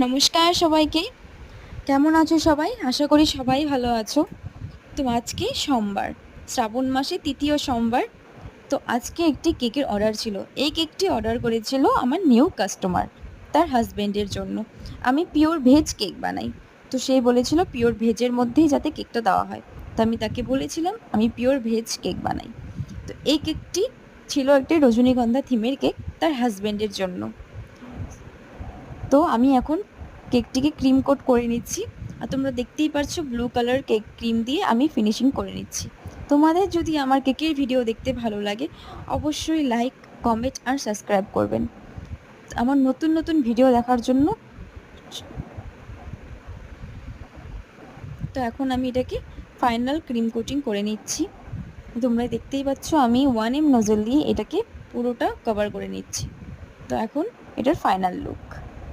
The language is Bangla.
নমস্কার সবাইকে। কেমন আছো সবাই? আশা করি সবাই ভালো আছো। তো আজকে সোমবার, শ্রাবণ মাসে তৃতীয় সোমবার। তো আজকে একটি কেকের অর্ডার ছিল। এই কেকটি অর্ডার করেছিল আমার নিউ কাস্টমার, তার হাজবেন্ডের জন্য। আমি পিওর ভেজ কেক বানাই। তো সে বলেছিল পিওর ভেজের মধ্যেই যাতে কেকটা দেওয়া হয়। তো আমি তাকে বলেছিলাম আমি পিওর ভেজ কেক বানাই। তো এই কেকটি ছিল একটি রজনীগন্ধা থিমের কেক তার হাজবেন্ডের জন্য। তো আমি এখন কেকটিকে ক্রিম কোট করে নিচ্ছি। আর তোমরা দেখতেই পারছো ব্লু কালার কেক ক্রিম দিয়ে আমি ফিনিশিং করে নিচ্ছি। তোমাদের যদি আমার কেকের ভিডিও দেখতে ভালো লাগে অবশ্যই লাইক, কমেন্ট আর সাবস্ক্রাইব করবেন আমার নতুন নতুন ভিডিও দেখার জন্য। তো এখন আমি এটাকে ফাইনাল ক্রিম কোটিং করে নিচ্ছি। তোমরা দেখতেই পাচ্ছ আমি 1M নজল দিয়ে এটাকে পুরোটা কভার করে নিচ্ছি। তো এখন এটার ফাইনাল লুক।